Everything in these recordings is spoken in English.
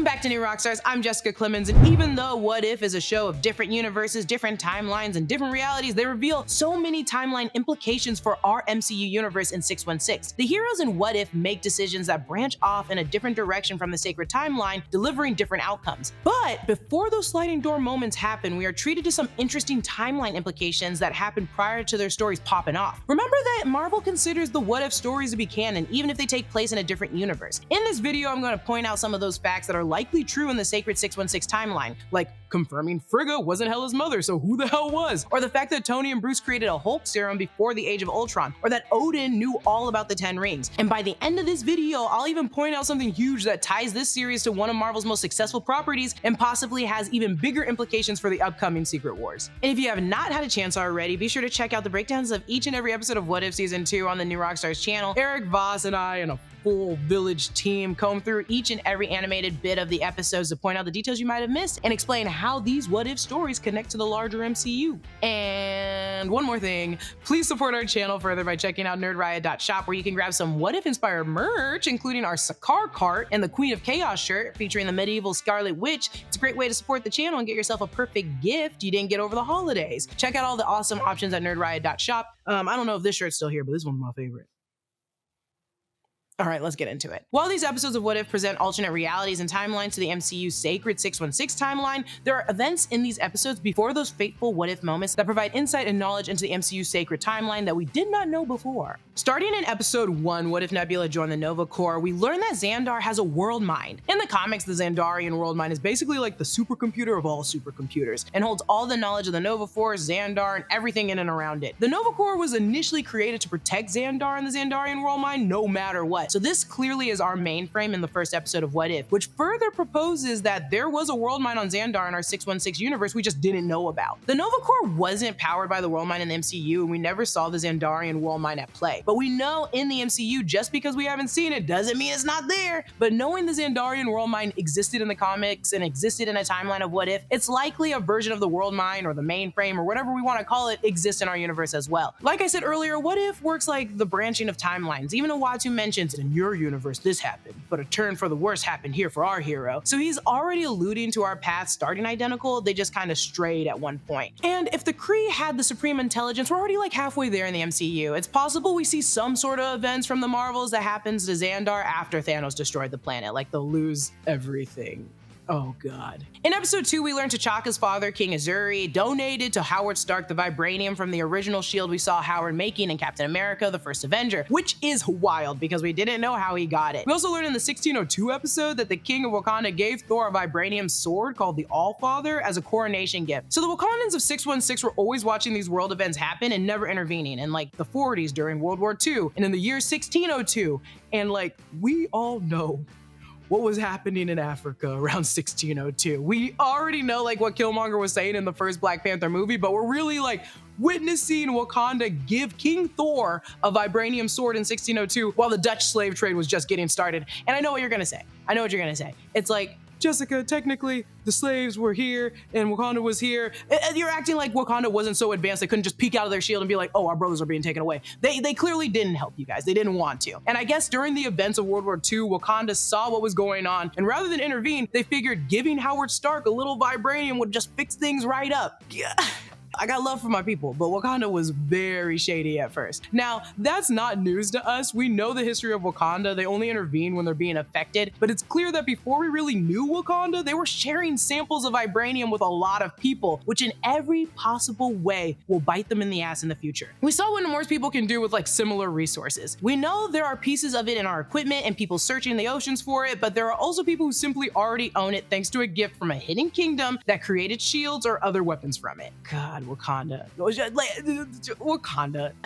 back to New Rockstars. I'm Jessica Clemons, and even though What If is a show of different universes, different timelines, and different realities, they reveal so many timeline implications for our MCU universe in 616. The heroes in What If make decisions that branch off in a different direction from the sacred timeline, delivering different outcomes. But before those sliding door moments happen, we are treated to some interesting timeline implications that happen prior to their stories popping off. Remember that Marvel considers the What If stories to be canon, even if they take place in a different universe. In this video, I'm going to point out some of those facts that are likely true in the sacred 616 timeline, like confirming Frigga wasn't Hela's mother, so who the hell was? Or the fact that Tony and Bruce created a Hulk serum before the Age of Ultron, or that Odin knew all about the 10 rings. And by the end of this video, I'll even point out something huge that ties this series to one of Marvel's most successful properties and possibly has even bigger implications for the upcoming Secret Wars. And if you have not had a chance already, be sure to check out the breakdowns of each and every episode of What If Season 2 on the New Rockstars channel. Eric Voss and I and a full village team comb through each and every animated bit of the episodes to point out the details you might have missed and explain how these What If stories connect to the larger MCU. And one more thing, please support our channel further by checking out nerdriot.shop, where you can grab some What If inspired merch, including our Sakaar cart and the Queen of Chaos shirt featuring the medieval Scarlet Witch. It's a great way to support the channel and get yourself a perfect gift you didn't get over the holidays. Check out all the awesome options at nerdriot.shop. I don't know if this shirt's still here, but this one's my favorite. All right, let's get into it. While these episodes of What If present alternate realities and timelines to the MCU's sacred 616 timeline, there are events in these episodes before those fateful What If moments that provide insight and knowledge into the MCU's sacred timeline that we did not know before. Starting in episode 1, What If Nebula joined the Nova Corps, we learn that Xandar has a world mind. In the comics, the Xandarian world mind is basically like the supercomputer of all supercomputers and holds all the knowledge of the Nova Force, Xandar, and everything in and around it. The Nova Corps was initially created to protect Xandar and the Xandarian world mind no matter what. So this clearly is our mainframe in the first episode of What If, which further proposes that there was a world mind on Xandar in our 616 universe we just didn't know about. The Nova Corps wasn't powered by the world mind in the MCU, and we never saw the Xandarian world mind at play. But we know in the MCU, just because we haven't seen it doesn't mean it's not there. But knowing the Xandarian world mind existed in the comics and existed in a timeline of What If, it's likely a version of the world mind or the mainframe or whatever we want to call it exists in our universe as well. Like I said earlier, What If works like the branching of timelines. Even Uatu mentions, in your universe this happened, but a turn for the worse happened here for our hero. So he's already alluding to our paths starting identical, they just kind of strayed at one point. And if the Kree had the supreme intelligence, we're already like halfway there in the MCU. It's possible we see some sort of events from the Marvels that happens to Xandar after Thanos destroyed the planet, like they'll lose everything. Oh god. In episode 2, we learned T'Chaka's father, King Azuri, donated to Howard Stark the vibranium from the original shield we saw Howard making in Captain America, the First Avenger, which is wild because we didn't know how he got it. We also learned in the 1602 episode that the King of Wakanda gave Thor a vibranium sword called the All-Father as a coronation gift. So the Wakandans of 616 were always watching these world events happen and never intervening, in like the 40s during World War II and in the year 1602. And like, we all know what was happening in Africa around 1602. We already know like what Killmonger was saying in the first Black Panther movie, but we're really like witnessing Wakanda give King Thor a vibranium sword in 1602 while the Dutch slave trade was just getting started. And I know what you're gonna say. It's like, Jessica, technically the slaves were here and Wakanda was here. And you're acting like Wakanda wasn't so advanced they couldn't just peek out of their shield and be like, oh, our brothers are being taken away. They clearly didn't help you guys. They didn't want to. And I guess during the events of World War II, Wakanda saw what was going on, and rather than intervene, they figured giving Howard Stark a little vibranium would just fix things right up. Yeah. I got love for my people, but Wakanda was very shady at first. Now, that's not news to us. We know the history of Wakanda. They only intervene when they're being affected, but it's clear that before we really knew Wakanda, they were sharing samples of vibranium with a lot of people, which in every possible way will bite them in the ass in the future. We saw what Morse people can do with like similar resources. We know there are pieces of it in our equipment and people searching the oceans for it, but there are also people who simply already own it thanks to a gift from a hidden kingdom that created shields or other weapons from it. God, Wakanda.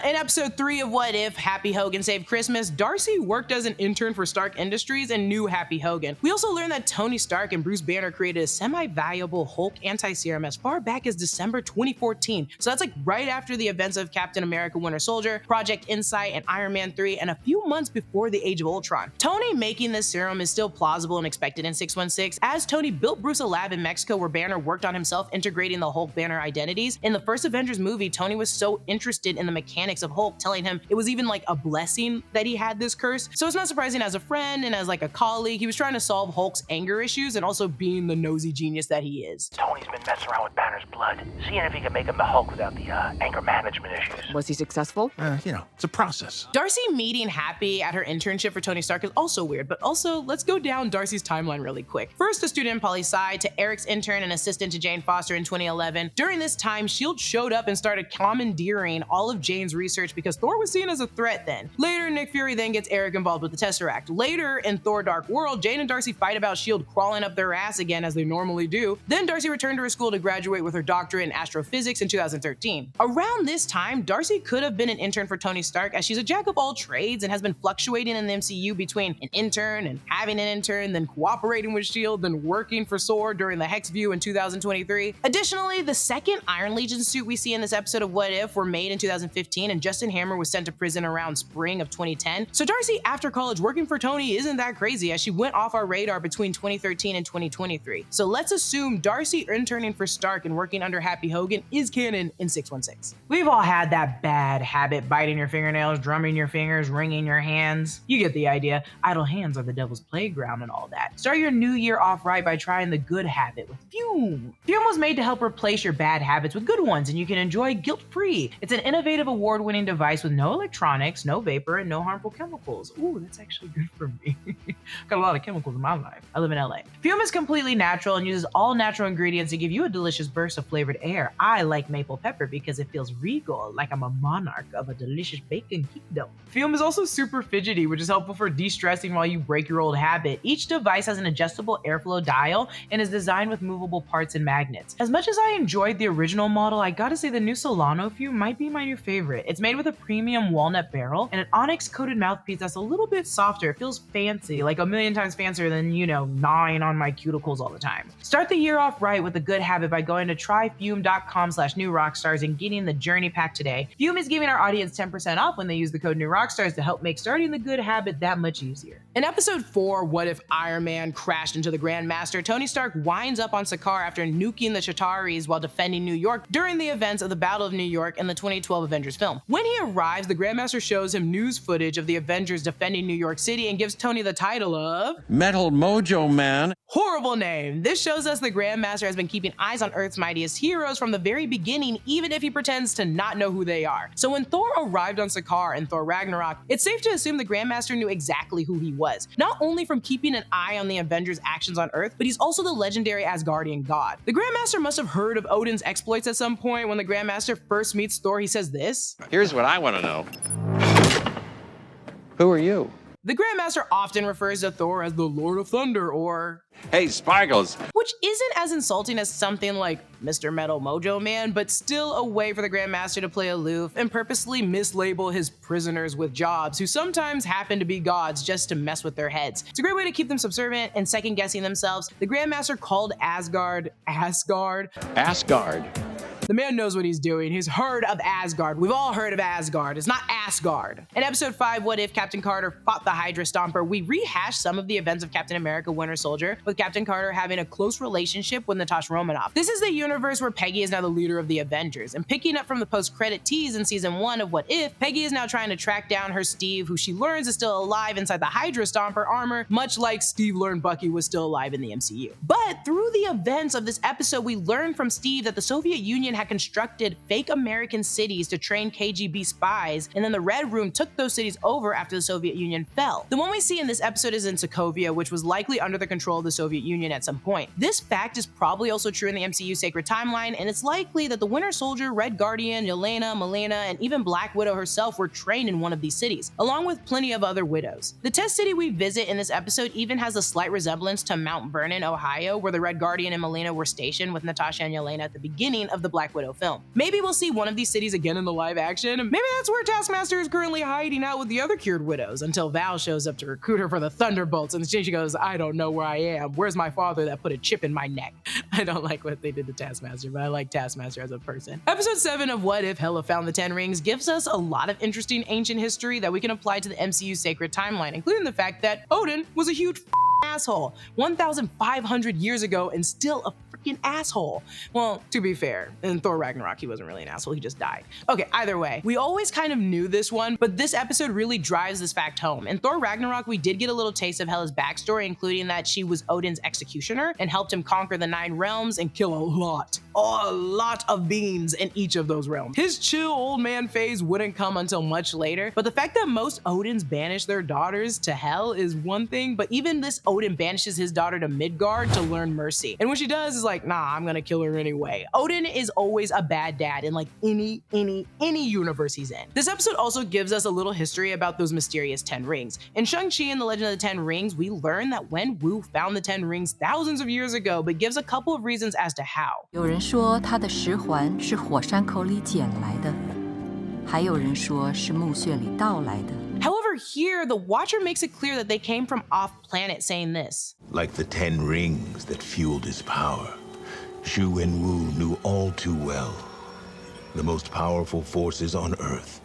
In episode 3 of What If, Happy Hogan Saved Christmas, Darcy worked as an intern for Stark Industries and knew Happy Hogan. We also learned that Tony Stark and Bruce Banner created a semi-valuable Hulk anti-serum as far back as December 2014. So that's like right after the events of Captain America Winter Soldier, Project Insight, and Iron Man 3, and a few months before the Age of Ultron. Tony making this serum is still plausible and expected in 616, as Tony built Bruce a lab in Mexico where Banner worked on himself integrating the Hulk Banner identities, In the first Avengers movie, Tony was so interested in the mechanics of Hulk, telling him it was even like a blessing that he had this curse. So it's not surprising as a friend and as like a colleague, he was trying to solve Hulk's anger issues and also being the nosy genius that he is. Tony's been messing around with Banner's blood, seeing if he can make him the Hulk without the anger management issues. Was he successful? It's a process. Darcy meeting Happy at her internship for Tony Stark is also weird, but also let's go down Darcy's timeline really quick. First, a student in poli-sci, to Eric's intern and assistant to Jane Foster in 2011. During this time, S.H.I.E.L.D. showed up and started commandeering all of Jane's research because Thor was seen as a threat then. Later, Nick Fury then gets Eric involved with the Tesseract. Later, in Thor Dark World, Jane and Darcy fight about S.H.I.E.L.D. crawling up their ass again as they normally do. Then Darcy returned to her school to graduate with her doctorate in astrophysics in 2013. Around this time, Darcy could have been an intern for Tony Stark, as she's a jack of all trades and has been fluctuating in the MCU between an intern and having an intern, then cooperating with S.H.I.E.L.D., then working for SOAR during the Hex View in 2023. Additionally, the second Iron Legion suit we see in this episode of What If were made in 2015, and Justin Hammer was sent to prison around spring of 2010. So Darcy, after college, working for Tony isn't that crazy, as she went off our radar between 2013 and 2023. So let's assume Darcy interning for Stark and working under Happy Hogan is canon in 616. We've all had that bad habit, biting your fingernails, drumming your fingers, wringing your hands. You get the idea. Idle hands are the devil's playground and all that. Start your new year off right by trying the good habit with Fume. Fume was made to help replace your bad habits with good ones, and you can enjoy guilt-free. It's an innovative, award-winning device with no electronics, no vapor, and no harmful chemicals. Ooh, that's actually good for me. Got a lot of chemicals in my life. I live in LA. Fume is completely natural and uses all natural ingredients to give you a delicious burst of flavored air. I like maple pepper because it feels regal, like I'm a monarch of a delicious bacon kingdom. Fume is also super fidgety, which is helpful for de-stressing while you break your old habit. Each device has an adjustable airflow dial and is designed with movable parts and magnets. As much as I enjoyed the original model, I gotta say the new Solano Fume might be my new favorite. It's made with a premium walnut barrel and an onyx-coated mouthpiece that's a little bit softer. It feels fancy, like a million times fancier than, gnawing on my cuticles all the time. Start the year off right with a good habit by going to tryfume.com/newrockstars and getting the journey pack today. Fume is giving our audience 10% off when they use the code NEWROCKSTARS to help make starting the good habit that much easier. In episode 4, What If Iron Man crashed into the Grandmaster, Tony Stark winds up on Sakaar after nuking the Chitaris while defending New York during the events of the Battle of New York in the 2012 Avengers film. When he arrives, the Grandmaster shows him news footage of the Avengers defending New York City and gives Tony the title of Metal Mojo Man. Horrible name. This shows us the Grandmaster has been keeping eyes on Earth's mightiest heroes from the very beginning, even if he pretends to not know who they are. So when Thor arrived on Sakaar in Thor Ragnarok, it's safe to assume the Grandmaster knew exactly who he was, not only from keeping an eye on the Avengers' actions on Earth, but he's also the legendary Asgardian god. The Grandmaster must have heard of Odin's exploits at some point. When the Grandmaster first meets Thor, he says this. Here's what I want to know. Who are you? The Grandmaster often refers to Thor as the Lord of Thunder or Hey, Sparkles. which isn't as insulting as something like Mr. Metal Mojo Man, but still a way for the Grandmaster to play aloof and purposely mislabel his prisoners with jobs, who sometimes happen to be gods just to mess with their heads. It's a great way to keep them subservient and second-guessing themselves. The Grandmaster called Asgard. Asgard. The man knows what he's doing. He's heard of Asgard. We've all heard of Asgard. It's not Asgard. In episode 5, What If Captain Carter fought the Hydra Stomper, we rehash some of the events of Captain America Winter Soldier, with Captain Carter having a close relationship with Natasha Romanoff. This is the universe where Peggy is now the leader of the Avengers. And picking up from the post-credit tease in season 1 of What If, Peggy is now trying to track down her Steve, who she learns is still alive inside the Hydra Stomper armor, much like Steve learned Bucky was still alive in the MCU. But through the events of this episode, we learn from Steve that the Soviet Union had constructed fake American cities to train KGB spies, and then the Red Room took those cities over after the Soviet Union fell. The one we see in this episode is in Sokovia, which was likely under the control of the Soviet Union at some point. This fact is probably also true in the MCU sacred timeline, and it's likely that the Winter Soldier, Red Guardian, Yelena, Melina, and even Black Widow herself were trained in one of these cities, along with plenty of other widows. The test city we visit in this episode even has a slight resemblance to Mount Vernon, Ohio, where the Red Guardian and Melina were stationed with Natasha and Yelena at the beginning of the Black Widow film. Maybe we'll see one of these cities again in the live action. Maybe that's where Taskmaster is currently hiding out with the other cured widows until Val shows up to recruit her for the Thunderbolts, and she goes, I don't know where I am. Where's my father that put a chip in my neck? I don't like what they did to Taskmaster, but I like Taskmaster as a person. Episode 7 of What If Hela Found the Ten Rings gives us a lot of interesting ancient history that we can apply to the MCU sacred timeline, including the fact that Odin was a huge asshole 1,500 years ago and still a freaking asshole. Well, to be fair, in Thor Ragnarok, he wasn't really an asshole, he just died. Okay, either way, we always kind of knew this one, but this episode really drives this fact home. In Thor Ragnarok, we did get a little taste of Hela's backstory, including that she was Odin's executioner and helped him conquer the 9 realms and kill a lot of beings in each of those realms. His chill old man phase wouldn't come until much later, but the fact that most Odins banish their daughters to hell is one thing, but even this Odin banishes his daughter to Midgard to learn mercy. And when she does, is like, nah, I'm gonna kill her anyway. Odin is always a bad dad in like any universe he's in. This episode also gives us a little history about those mysterious 10 rings. In Shang-Chi and the Legend of the 10 Rings, we learn that Wenwu found the 10 rings thousands of years ago, but gives a couple of reasons as to how. 有人说他的10环是火山口里捡来的，还有人说是墓穴里盗来的。 However, here, the Watcher makes it clear that they came from off-planet, saying this. Like the 10 rings that fueled his power, Shu Wenwu knew all too well. The most powerful forces on Earth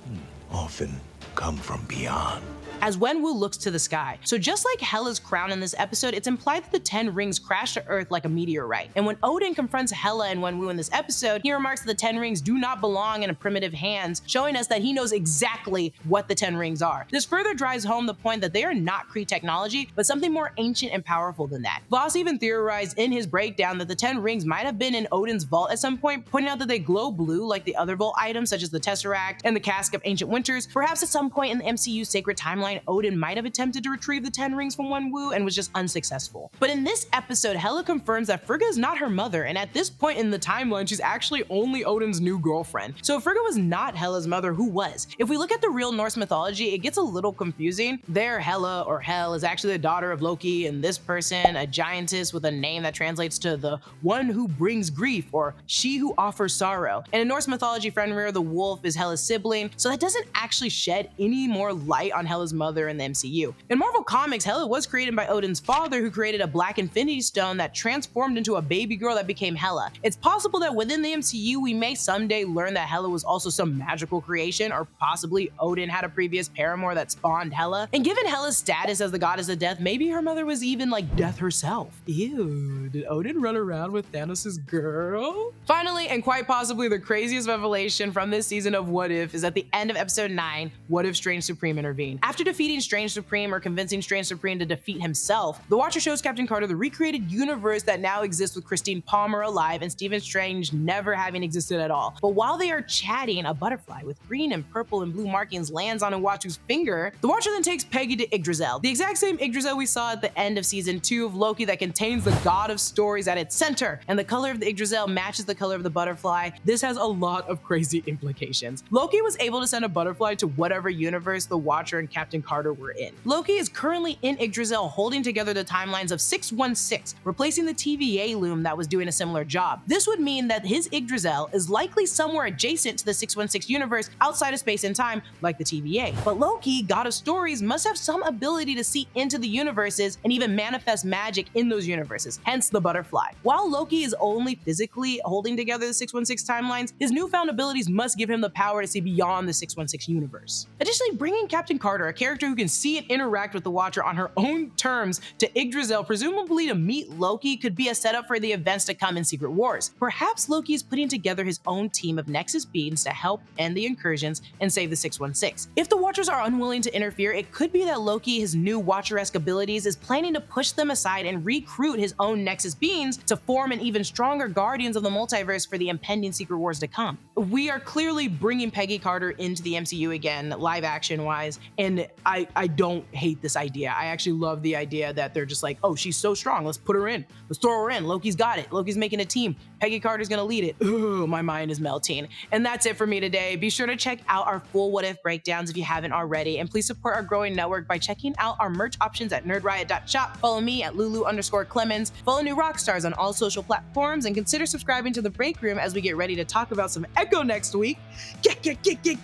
often come from beyond. As Wenwu looks to the sky. So just like Hela's crown in this episode, it's implied that the 10 rings crashed to Earth like a meteorite. And when Odin confronts Hela and Wenwu in this episode, he remarks that the 10 rings do not belong in a primitive hands, showing us that he knows exactly what the 10 rings are. This further drives home the point that they are not Kree technology, but something more ancient and powerful than that. Voss even theorized in his breakdown that the 10 rings might have been in Odin's vault at some point, pointing out that they glow blue like the other vault items such as the Tesseract and the Cask of Ancient Winters. Perhaps at some point in the MCU sacred timeline, Odin might have attempted to retrieve the 10 rings from Wenwu and was just unsuccessful. But in this episode, Hela confirms that Frigga is not her mother, and at this point in the timeline, she's actually only Odin's new girlfriend. So if Frigga was not Hela's mother, who was? If we look at the real Norse mythology, it gets a little confusing. There, Hela, or Hel, is actually the daughter of Loki, and this person, a giantess with a name that translates to the one who brings grief, or she who offers sorrow. And in Norse mythology, Fenrir, the wolf, is Hela's sibling, so that doesn't actually shed any more light on Hela's mother in the MCU. In Marvel Comics, Hela was created by Odin's father, who created a black infinity stone that transformed into a baby girl that became Hela. It's possible that within the MCU, we may someday learn that Hela was also some magical creation, or possibly Odin had a previous paramour that spawned Hela. And given Hela's status as the goddess of death, maybe her mother was even like death herself. Ew, did Odin run around with Thanos' girl? Finally, and quite possibly the craziest revelation from this season of What If, is at the end of episode 9, What If Strange Supreme intervened. After defeating Strange Supreme, or convincing Strange Supreme to defeat himself, the Watcher shows Captain Carter the recreated universe that now exists with Christine Palmer alive and Stephen Strange never having existed at all. But while they are chatting, a butterfly with green and purple and blue markings lands on Uatu's finger. The Watcher then takes Peggy to Yggdrasil, the exact same Yggdrasil we saw at the end of season 2 of Loki that contains the God of Stories at its center, and the color of the Yggdrasil matches the color of the butterfly. This has a lot of crazy implications. Loki was able to send a butterfly to whatever universe the Watcher and Captain Carter were in. Loki is currently in Yggdrasil holding together the timelines of 616, replacing the TVA loom that was doing a similar job. This would mean that his Yggdrasil is likely somewhere adjacent to the 616 universe outside of space and time, like the TVA. But Loki, God of Stories, must have some ability to see into the universes and even manifest magic in those universes, hence the butterfly. While Loki is only physically holding together the 616 timelines, his newfound abilities must give him the power to see beyond the 616 universe. Additionally, bringing Captain Carter, a character who can see and interact with the Watcher on her own terms, to Yggdrasil, presumably to meet Loki, could be a setup for the events to come in Secret Wars. Perhaps Loki is putting together his own team of Nexus beings to help end the incursions and save the 616. If the Watchers are unwilling to interfere, it could be that Loki, his new Watcher-esque abilities, is planning to push them aside and recruit his own Nexus beings to form an even stronger Guardians of the Multiverse for the impending Secret Wars to come. We are clearly bringing Peggy Carter into the MCU again, live action wise, and I don't hate this idea. I actually love the idea that they're just like, oh, she's so strong, let's put her in. Let's throw her in. Loki's got it. Loki's making a team. Peggy Carter's gonna lead it. Ooh, my mind is melting. And that's it for me today. Be sure to check out our full What If breakdowns if you haven't already, and please support our growing network by checking out our merch options at nerdriot.shop. Follow me at Lulu_Clemons. Follow New Rockstars on all social platforms, and consider subscribing to The Break Room as we get ready to talk about some Echo next week.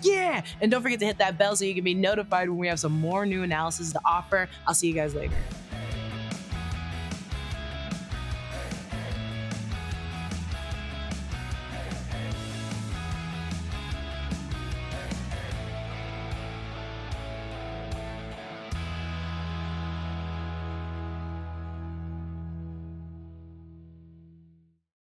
Yeah! And don't forget to hit that bell so you can be notified when we have some more new analysis to offer. I'll see you guys later.